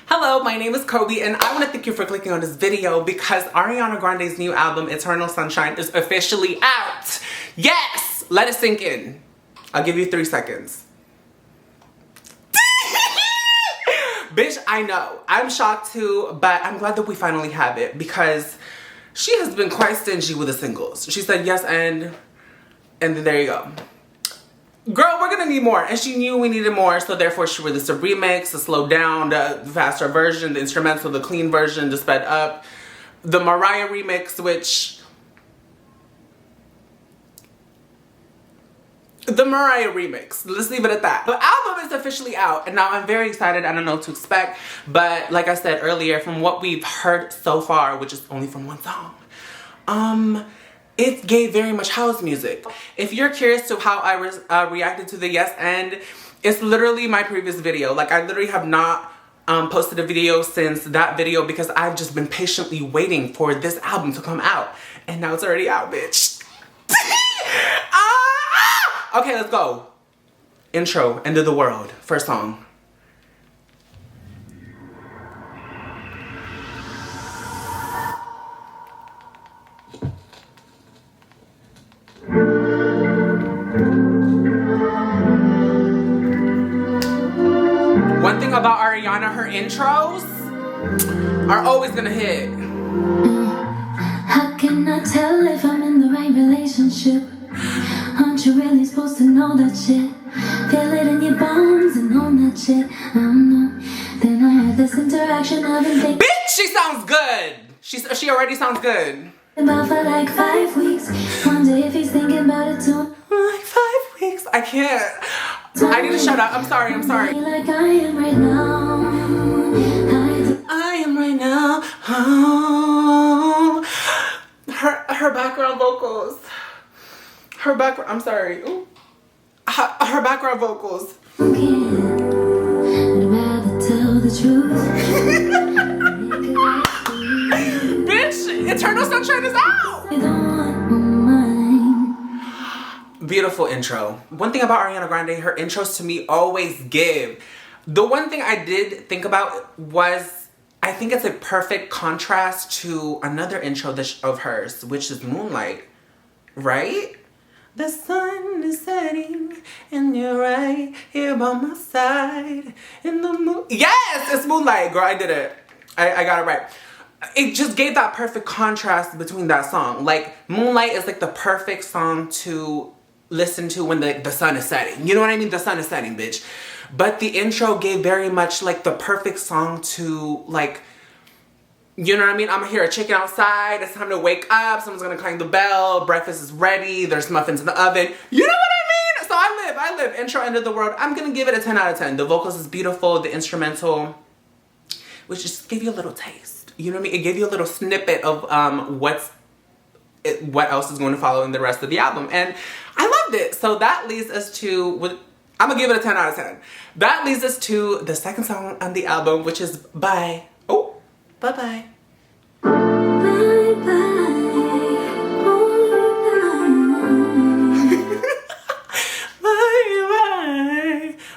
Hello, my name is Kobe and I want to thank you for clicking on this video because Ariana Grande's new album, Eternal Sunshine, is officially out. Yes! Let it sink in. I'll give you 3 seconds. Bitch, I know. I'm shocked too, but I'm glad that we finally have it because she has been quite stingy with the singles. She said yes and then there you go. Girl, we're gonna need more. And she knew we needed more, so therefore she released a remix, a slowed down, the faster version, the instrumental, the clean version, the sped up, the Mariah remix, which... The Mariah remix. Let's leave it at that. The album is officially out, and now I'm very excited. I don't know what to expect, but like I said earlier, from what we've heard so far, which is only from one song, it gave very much house music. If you're curious to how I reacted to the yes and, it's literally my previous video. Like, I literally have not posted a video since that video because I've just been patiently waiting for this album to come out. And now it's already out, bitch. Okay, let's go. Intro, End of the World, first song. One thing about Ariana, her intros are always gonna hit. How can I tell if I'm in the right relationship? Aren't you really supposed to know that shit? Feel it in your bones and own that shit. I don't know. Then I had this interaction I've been thinking. Bitch, she sounds good. She already sounds good. About for like 5 weeks. Wonder if he's thinking about it too. Like 5 weeks? I can't. I need to shut up. I'm sorry. Like I am right now. I am right now. Oh. Her background vocals. I'm sorry. Ooh. Her background vocals. I'd rather tell the truth. Bitch, Eternal Sunshine is out. Beautiful intro. One thing about Ariana Grande, her intros to me always give. The one thing I did think about was, I think it's a perfect contrast to another intro of hers, which is Moonlight, right? The sun is setting and you're right here by my side in the moon. Yes, it's Moonlight, girl, I did it. I got it right. It just gave that perfect contrast between that song. Like, Moonlight is like the perfect song to listen to when the sun is setting. You know what I mean? The sun is setting, bitch. But the intro gave very much like the perfect song to, like, you know what I mean? I'm gonna hear a chicken outside. It's time to wake up. Someone's gonna clang the bell. Breakfast is ready. There's muffins in the oven. You know what I mean? So I live. Intro, End of the World. I'm gonna give it a 10 out of 10. The vocals is beautiful. The instrumental, which just gave you a little taste. You know what I mean? It gave you a little snippet of what else is going to follow in the rest of the album. And I loved it. So that leads us to, I'm gonna give it a 10 out of 10. That leads us to the second song on the album, which is Bye. Oh. Bye-bye. Bye-bye.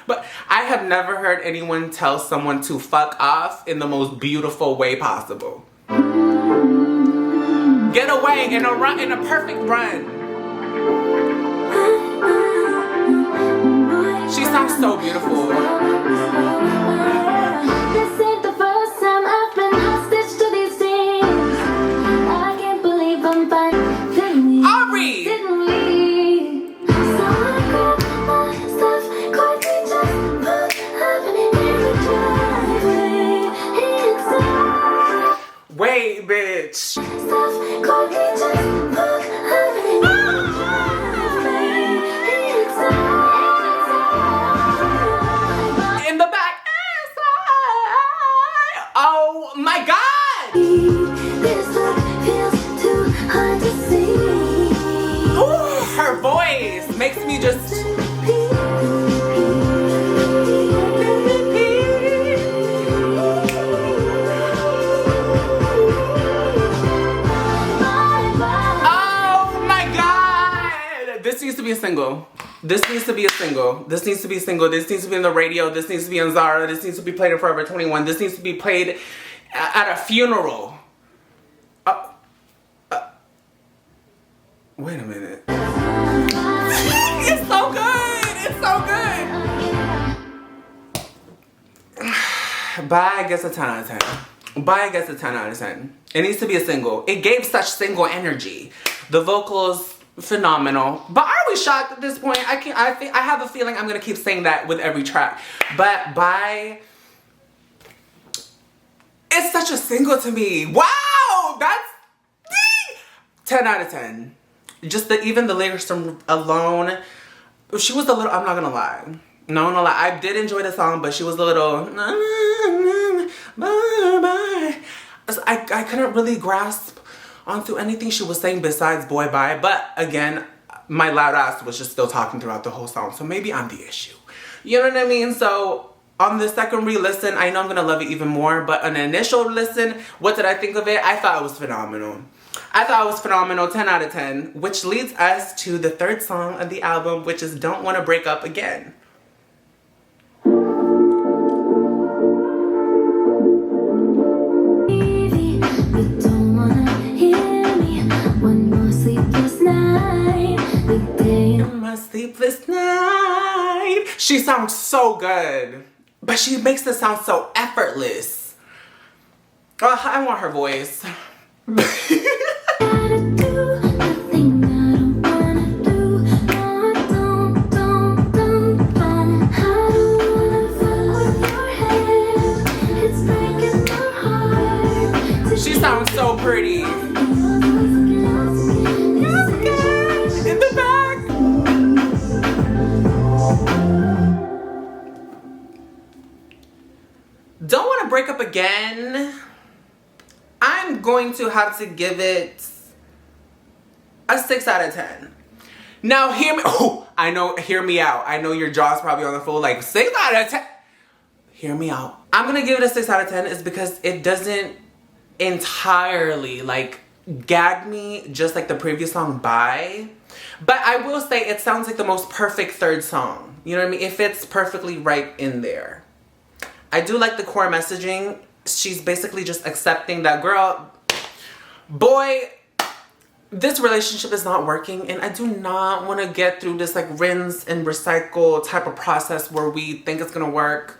But I have never heard anyone tell someone to fuck off in the most beautiful way possible. Get away in a perfect run. She sounds so beautiful. Wait, bitch. In the back. Oh my God. Ooh, her voice makes me just... This needs to be a single. This needs to be a single. This needs to be a single. This needs to be in the radio. This needs to be on Zara. This needs to be played in Forever 21. This needs to be played at a funeral. Wait a minute. It's so good. It's so good. Bye gets a 10 out of 10. Bye gets a 10 out of 10. It needs to be a single. It gave such single energy. The vocals, phenomenal. But are we shocked at this point? I have a feeling I'm gonna keep saying that with every track. But Bye, it's such a single to me. Wow, that's 10 out of 10. Just even the lyrics from alone, she was a little, I'm not gonna lie. No, I'm gonna lie. I did enjoy the song, but she was a little, I couldn't really grasp onto anything she was saying besides Boy Bye. But again, my loud ass was just still talking throughout the whole song. So maybe I'm the issue. You know what I mean? So on the second re-listen, I know I'm gonna love it even more. But an initial listen, what did I think of it? I thought it was phenomenal. I thought it was phenomenal, 10 out of 10. Which leads us to the third song of the album, which is Don't Wanna Break Up Again. Sleepless night. She sounds so good, but she makes it sound so effortless. Oh, I want her voice. She sounds so pretty. Don't Want to Break Up Again, I'm going to have to give it a 6 out of 10. Now hear me, hear me out. I know your jaw's probably on the floor like 6 out of 10. Hear me out. I'm going to give it a 6 out of 10 is because it doesn't entirely like gag me just like the previous song Bye. But I will say it sounds like the most perfect third song. You know what I mean? It fits perfectly right in there. I do like the core messaging. She's basically just accepting that, girl, boy, this relationship is not working, and I do not want to get through this like rinse and recycle type of process where we think it's gonna work.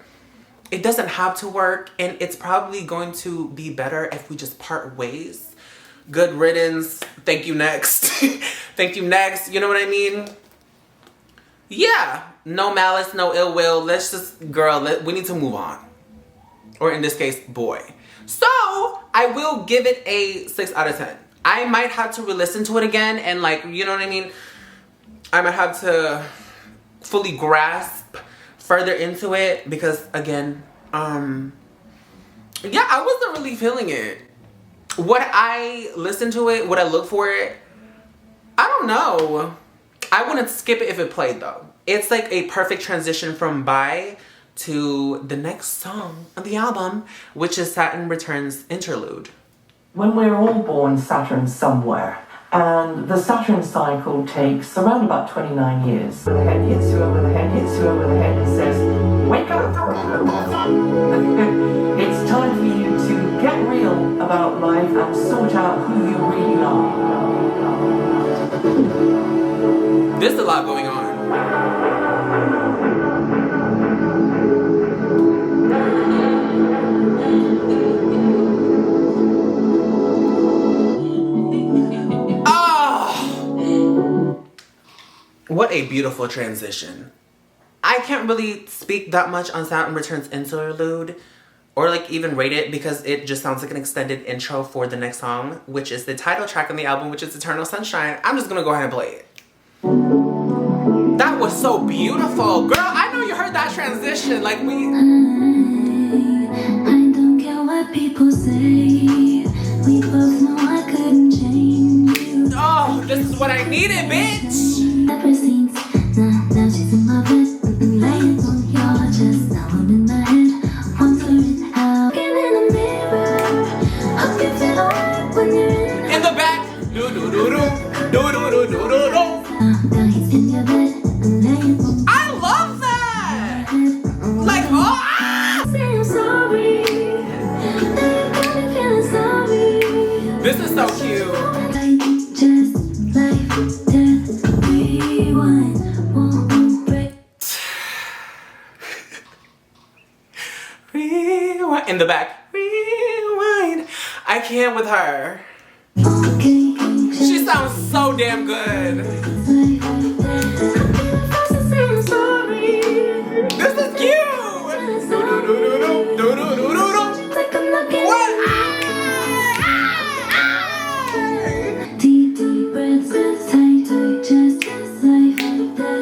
It doesn't have to work, and it's probably going to be better if we just part ways. Good riddance. Thank you, next. Thank you, next. You know what I mean? Yeah. No malice, no ill will. Let's just, girl, we need to move on. Or in this case, boy. So, I will give it a 6 out of 10. I might have to re-listen to it again and like, you know what I mean? I might have to fully grasp further into it because again, yeah, I wasn't really feeling it. Would I listen to it? Would I look for it? I don't know. I wouldn't skip it if it played though. It's like a perfect transition from Bye to the next song of the album, which is Saturn Returns Interlude. When we're all born, Saturn's somewhere, and the Saturn cycle takes around about 29 years. The head hits you over the head, hits you over the head, and says, wake up! It's time for you to get real about life and sort out who you really are. There's a lot going on. What a beautiful transition. I can't really speak that much on Saturn Returns Interlude or like even rate it because it just sounds like an extended intro for the next song, which is the title track on the album, which is Eternal Sunshine. I'm just gonna go ahead and play it. That was so beautiful. Girl, I know you heard that transition. Like I don't care what people say. We both know I couldn't change you. Oh, this is what I needed, bitch. Ever since, now she's in my bed. Laying on your chest. Now I'm in my head. Wondering how. Looking in the mirror. Hope you feel alright when you're in the back. Do do do do. Do do do do do do. Now he's in your bed. so cute. Just like death, rewind, won't break. Rewind. In the back. Rewind. I can't with her. Okay, She sounds so damn good. This is cute. What? Deep, deep breaths, tight, just like that.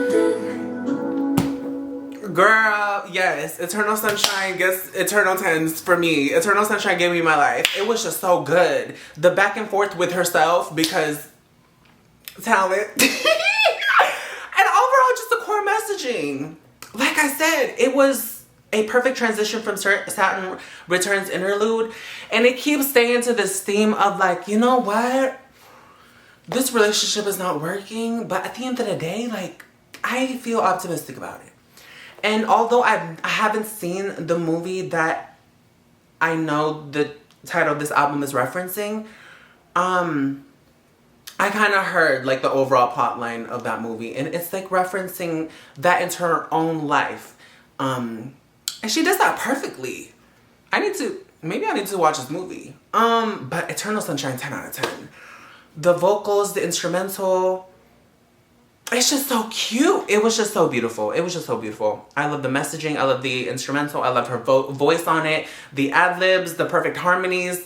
Girl, yes. Eternal Sunshine gets eternal 10s for me. Eternal Sunshine gave me my life. It was just so good. The back and forth with herself because talent. And overall, just the core messaging. Like I said, it was a perfect transition from Saturn Returns interlude. And it keeps staying to this theme of like, you know what? This relationship is not working. But at the end of the day, like, I feel optimistic about it. And although I haven't seen the movie that I know the title of this album is referencing, I kind of heard like the overall plot line of that movie, and it's like referencing that into her own life. And she does that perfectly. Maybe I need to watch this movie. But Eternal Sunshine, 10 out of 10. The vocals, the instrumental, it's just so cute. It was just so beautiful. It was just so beautiful. I love the messaging. I love the instrumental. I love her voice on it. The ad-libs, the perfect harmonies.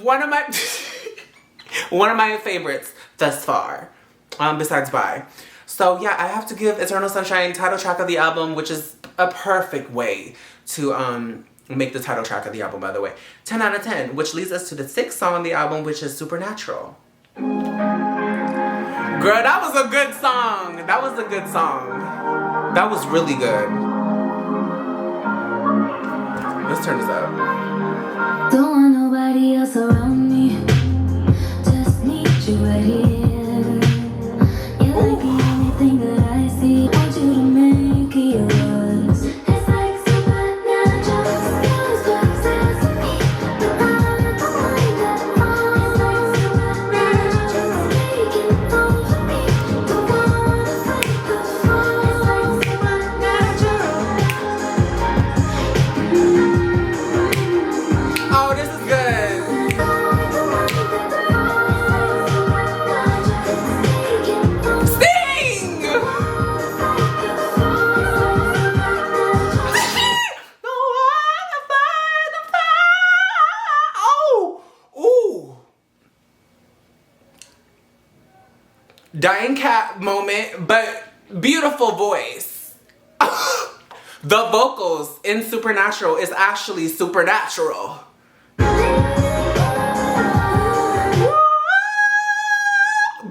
One of my one of my favorites thus far, besides Bye. So yeah, I have to give Eternal Sunshine title track of the album, which is a perfect way to make the title track of the album, by the way. 10 out of 10, which leads us to the 6th song on the album, which is Supernatural. Girl, that was a good song. That was a good song. That was really good. Let's turn this up. Don't want nobody else around me. Just need you right here. You're like the only thing that I see. Want you to make it yours. It's like supernatural. Feels like sense to me. But I don't mind that all. It's like supernatural. Make it over me. Don't wanna fight the fall. It's like supernatural. Oh, this is good. Sting! Oh! Ooh! Dying cat moment, but beautiful voice. The vocals in Supernatural is actually supernatural.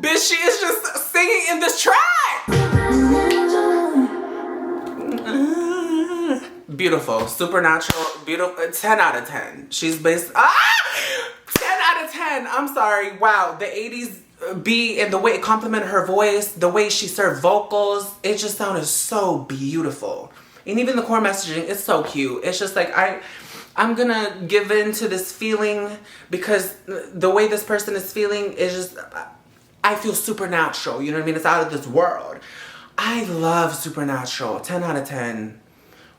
Bitch, she is just singing in this track. Beautiful, supernatural, beautiful. 10 out of 10. She's based. 10 out of 10. I'm sorry. Wow, the 80s beat and the way it complimented her voice, the way she served vocals, it just sounded so beautiful. And even the core messaging, it's so cute. It's just like I'm gonna give in to this feeling because the way this person is feeling is just, I feel supernatural. You know what I mean? It's out of this world. I love Supernatural. 10 out of 10.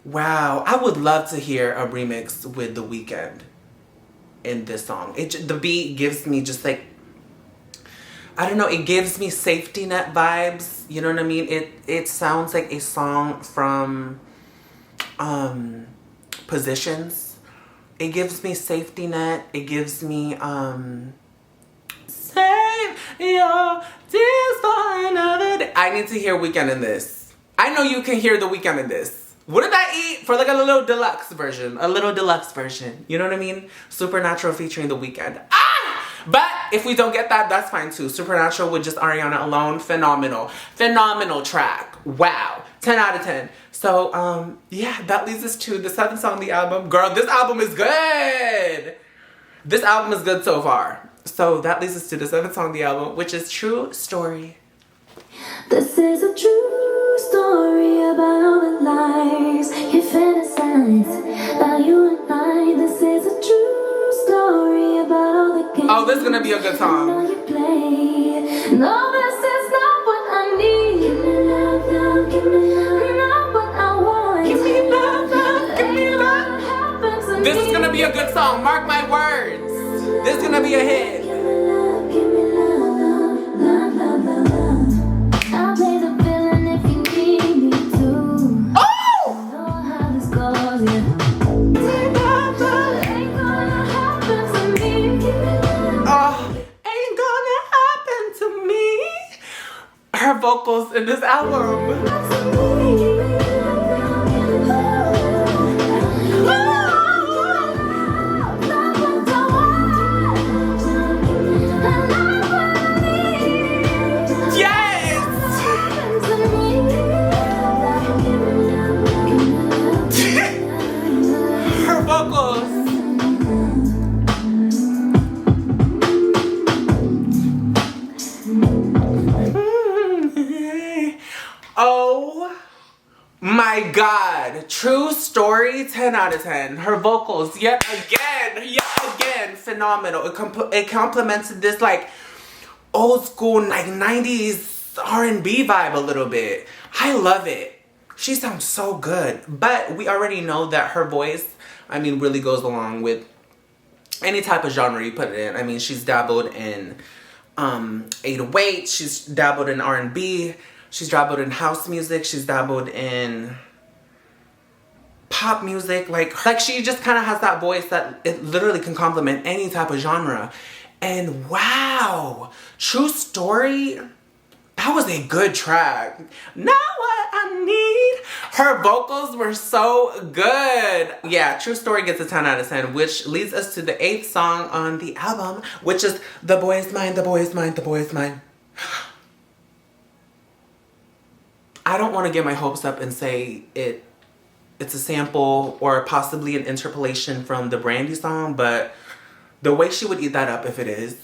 Wow. I would love to hear a remix with The Weeknd in this song. The beat gives me just like, I don't know, it gives me safety net vibes. You know what I mean? It sounds like a song from Positions. It gives me safety net. It gives me save your tears for another day. I need to hear Weeknd in this. I know you can hear The Weeknd in this. What did I eat for like a little deluxe version? A little deluxe version. You know what I mean? Supernatural featuring The Weeknd. But if we don't get that, that's fine too. Supernatural with just Ariana alone, phenomenal. Phenomenal track. Wow. 10 out of 10. So, yeah, that leads us to the 7th song on the album. Girl, this album is good. This album is good so far. So that leads us to the 7th song on the album, which is True Story. This is a true story about all the lies you fantasize about you and I. This is a true story about Oh, this is gonna be a good song. No, this is not what I need. Give me love, love, give me love, not what I want. Give me love, love, give me love. This is gonna be a good song. Mark my words. This is gonna be a hit. Give me love, give me love, love, love, love, love. I'll play the villain if you need me to. Oh! Know how this goes, yeah. Ain't gonna happen to me. Give me love. Oh, ain't gonna happen to me. Her vocals in this album. Yes! Her vocals. Oh my God. True story, 10 out of 10. Her vocals, yet again, phenomenal. It complemented this like old school like 90s R&B vibe a little bit. I love it. She sounds so good. But we already know that her voice, I mean, really goes along with any type of genre you put it in. I mean, she's dabbled in 808, she's dabbled in R&B, she's dabbled in house music, she's dabbled in pop music. Like she just kind of has that voice that it literally can complement any type of genre. And wow, true story, that was a good track. Now what I need. Her vocals were so good. Yeah, true story gets a 10 out of 10, which leads us to the 8th song on the album, which is The Boy Is Mine, The Boy Is Mine, The Boy Is Mine. I don't want to get my hopes up and say it's a sample or possibly an interpolation from the Brandy song, but the way she would eat that up if it is.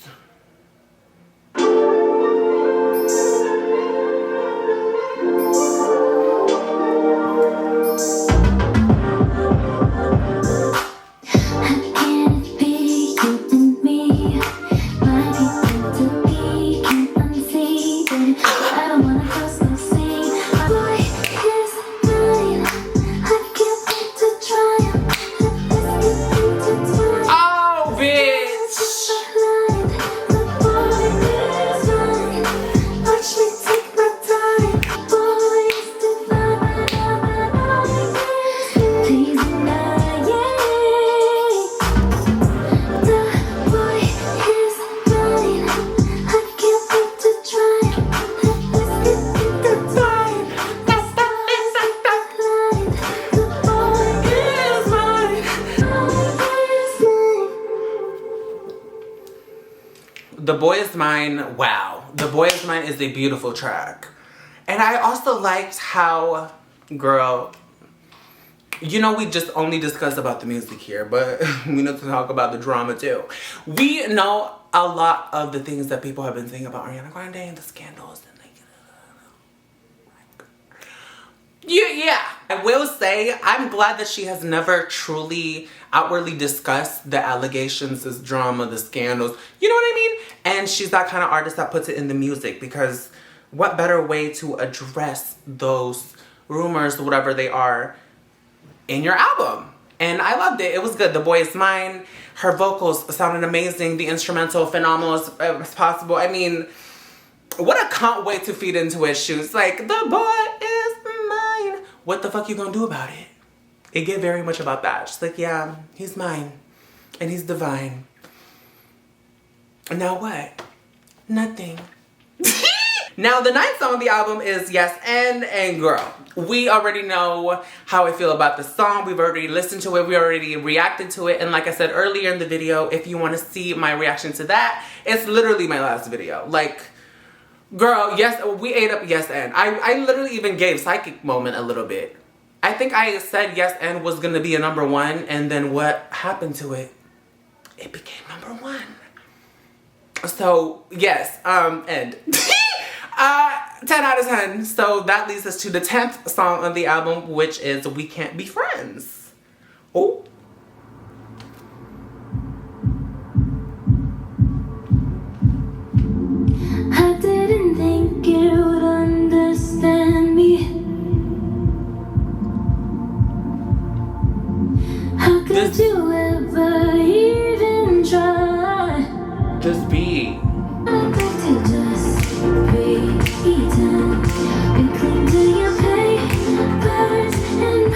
The Boy Is Mine, wow. The Boy Is Mine is a beautiful track. And I also liked how, girl, you know we just only discussed about the music here, but we need to talk about the drama too. We know a lot of the things that people have been saying about Ariana Grande and the scandals. And yeah, I will say I'm glad that she has never truly outwardly discussed the allegations, this drama, the scandals. You know what I mean? And she's that kind of artist that puts it in the music, because what better way to address those rumors, whatever they are, in your album? And I loved it. It was good. The Boy Is Mine. Her vocals sounded amazing. The instrumental, phenomenal as possible. I mean, what a can't wait to feed into his shoes. Like, the boy is mine. What the fuck you gonna do about it? It get very much about that. She's like, yeah, he's mine. And he's divine. Now what? Nothing. Now, the 9th song on the album is Yes and Girl. We already know how I feel about the song. We've already listened to it. We already reacted to it. And like I said earlier in the video, if you want to see my reaction to that, it's literally my last video. Like, girl, yes, we ate up Yes and. I literally even gave Psychic Moment a little bit. I think I said Yes and was going to be a #1. And then what happened to it? It became #1. So, yes, and 10 out of 10. So that leads us to the 10th song on the album, which is We Can't Be Friends. Oh. Did you ever even try? This beat. To just pretend we cling to your papers and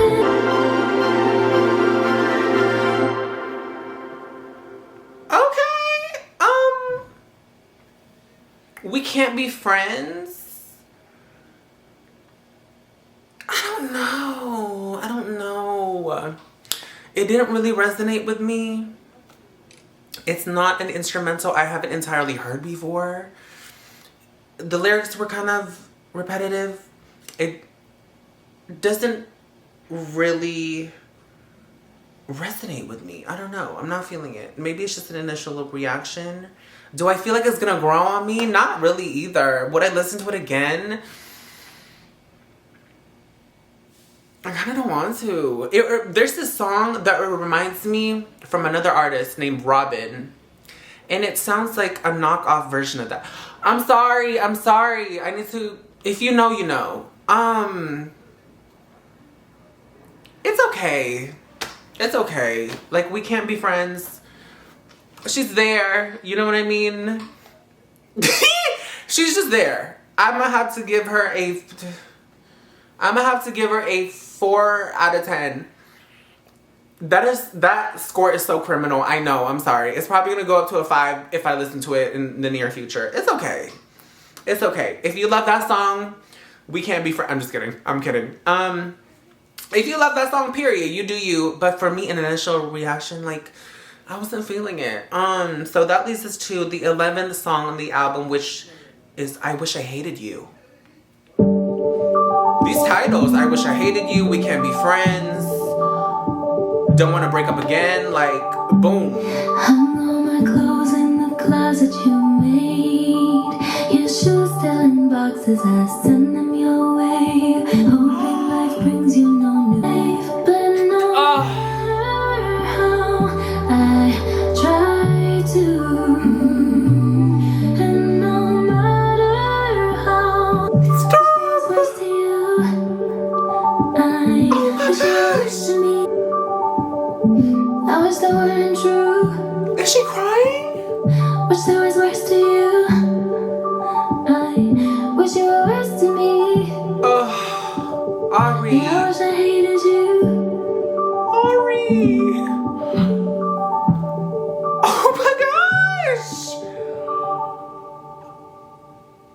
Okay. We can't be friends. I don't know. I don't know. It didn't really resonate with me. It's not an instrumental I haven't entirely heard before. The lyrics were kind of repetitive. It doesn't really resonate with me. I don't know. I'm not feeling it. Maybe it's just an initial reaction. Do I feel like it's gonna grow on me? Not really either. Would I listen to it again? I kind of don't want to. There's this song that reminds me from another artist named Robin. And it sounds like a knockoff version of that. I'm sorry. I need to... If you know, you know. It's okay. It's okay. Like, we can't be friends. She's there. You know what I mean? She's just there. I'm gonna have to give her a 4 out of 10. That score is so criminal. I know. I'm sorry. It's probably gonna go up to a 5 if I listen to it in the near future. It's okay. It's okay. If you love that song, we can't be friends. I'm just kidding. I'm kidding. If you love that song, period, you do you. But for me, an initial reaction, like, I wasn't feeling it. So that leads us to the 11th song on the album, which is I Wish I Hated You. These titles, I Wish I Hated You, We Can't Be Friends, Don't Want to Break Up Again, like, boom. hung all my clothes in the closet you made. Your shoes still in boxes, I send them your way. Hoping life brings you no new life, but no matter how I try to, and no matter how Stop! worse to you, I wish you wish to me. I wish that weren't true. Is she crying? Wish there was worse to you. I wish you were worse to me. Ari. I wish I hated you. Ari. Oh my gosh.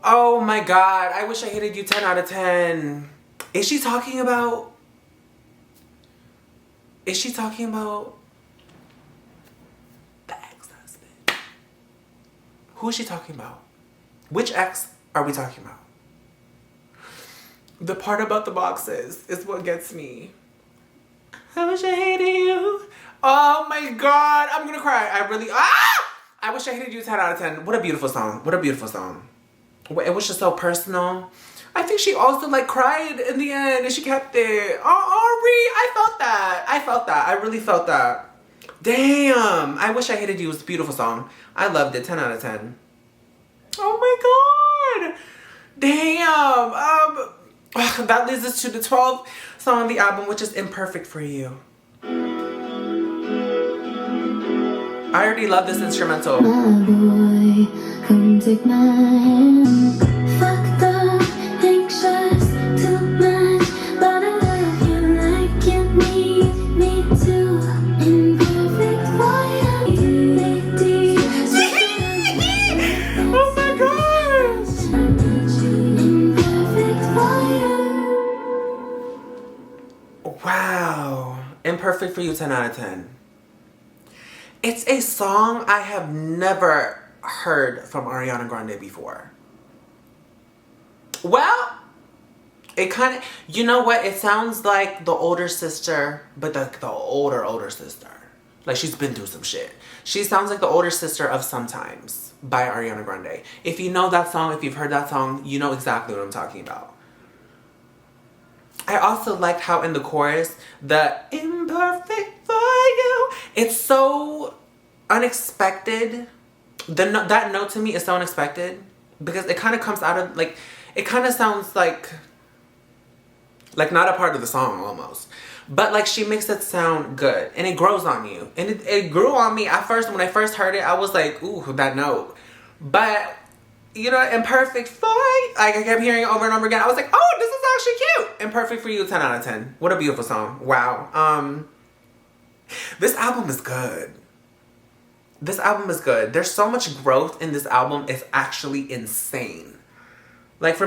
Oh my god. I Wish I Hated You 10 out of 10. Is she talking about the ex-husband? Who is she talking about? Which ex are we talking about? The part about the boxes is what gets me. I wish I hated you. Oh my god, I'm gonna cry. I Wish I Hated You 10 out of 10. What a beautiful song. What a beautiful song. It was just so personal. I think she also like cried in the end and she kept it. Oh, Ari, I felt that. I really felt that. Damn. I Wish I Hated You was a beautiful song. I loved it. 10 out of 10. Oh my god. Damn. That leads us to the 12th song on the album, which is Imperfect For You. I already love this instrumental. My boy, come take my hand. Fucked up, anxious, too much, but I love you like you need me to. Imperfect for you. Oh my gosh. Imperfect for you. Wow. Imperfect For You 10 out of 10. It's a song I have never heard from Ariana Grande before. Well, it kind of, you know what? It sounds like the older sister, but the older sister. Like she's been through some shit. She sounds like the older sister of Sometimes by Ariana Grande. If you know that song, if you've heard that song, you know exactly what I'm talking about. I also liked how in the chorus, the imperfect for you, it's so unexpected. That note to me is so unexpected because it kind of comes out of like, it kind of sounds like Like, not a part of the song, almost. But, like, she makes it sound good. And it grows on you. And it grew on me. At first, when I first heard it, I was like, ooh, that note. But, you know, Imperfect For You, like, I kept hearing it over and over again. I was like, oh, this is actually cute. Imperfect For You, 10 out of 10. What a beautiful song. Wow. This album is good. This album is good. There's so much growth in this album. It's actually insane. Like,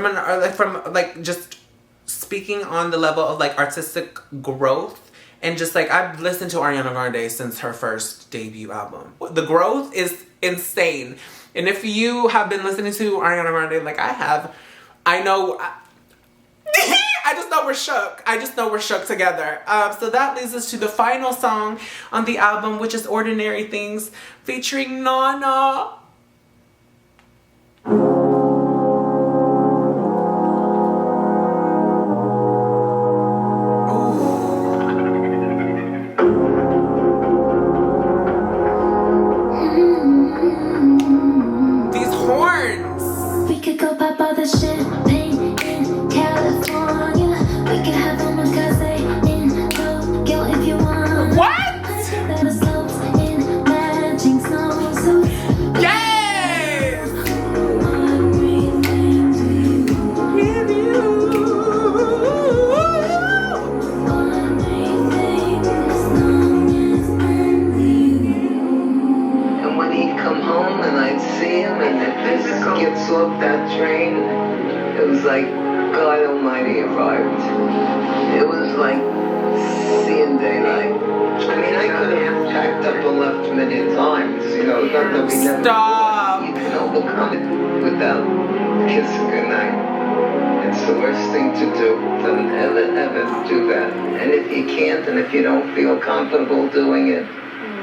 just speaking on the level of, like, artistic growth, and just, like, I've listened to Ariana Grande since her first debut album. The growth is insane. And if you have been listening to Ariana Grande like I have, I know, I just know we're shook. I just know we're shook together. So that leads us to the final song on the album, which is Ordinary Things, featuring Nana. Off that train, it was like God Almighty arrived. It was like seeing daylight. I mean, I could have packed up and left many times, you know, not that we never. Stop! You can overcome it without kissing goodnight. It's the worst thing to do. Don't ever do that. And if you can't, and if you don't feel comfortable doing it,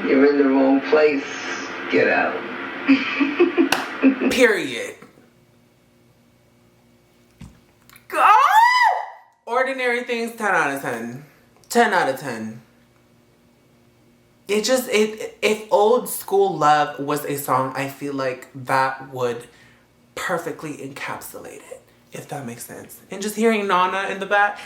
you're in the wrong place. Get out. Period. Ordinary Things, 10 out of 10. 10 out of 10. If Old School Love was a song, I feel like that would perfectly encapsulate it, if that makes sense. And just hearing Nana in the back,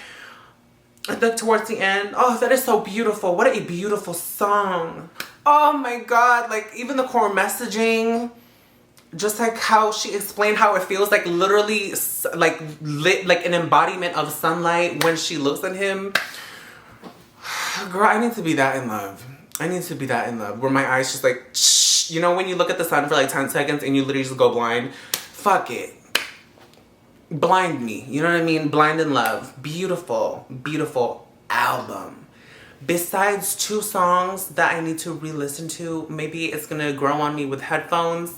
towards the end, oh, that is so beautiful. What a beautiful song. Oh my God, like, even the core messaging, just like how she explained how it feels, like literally like lit, like an embodiment of sunlight when she looks at him. Girl, I need to be that in love. I need to be that in love, where my eyes just like, shh. You know when you look at the sun for like 10 seconds and you literally just go blind? Fuck it. Blind me. You know what I mean? Blind in Love. Beautiful, beautiful album. Besides 2 songs that I need to re-listen to, maybe it's gonna grow on me with headphones.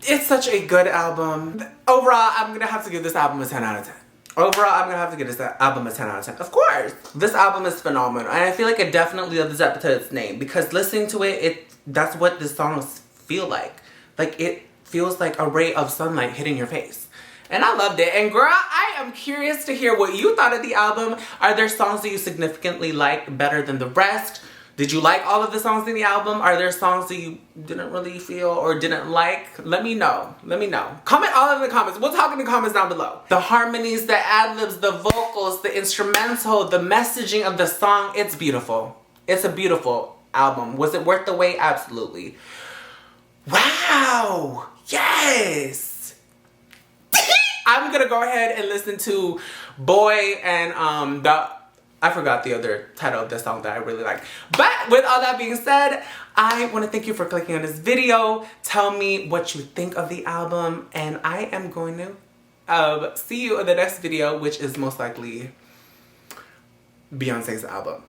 It's such a good album. Overall, I'm gonna have to give this album a 10 out of 10. Overall, I'm gonna have to give this album a 10 out of 10. Of course. This album is phenomenal. And I feel like it definitely lives up to its name. Because listening to it, that's what the songs feel like. Like, it feels like a ray of sunlight hitting your face. And I loved it. And girl, I am curious to hear what you thought of the album. Are there songs that you significantly like better than the rest? Did you like all of the songs in the album? Are there songs that you didn't really feel or didn't like? Let me know. Let me know. Comment all in the comments. We'll talk in the comments down below. The harmonies, the ad-libs, the vocals, the instrumental, the messaging of the song. It's beautiful. It's a beautiful album. Was it worth the wait? Absolutely. Wow. Yes. I'm gonna go ahead and listen to Boy and I forgot the other title of the song that I really like. But with all that being said, I want to thank you for clicking on this video. Tell me what you think of the album, and I am going to see you in the next video, which is most likely Beyonce's album.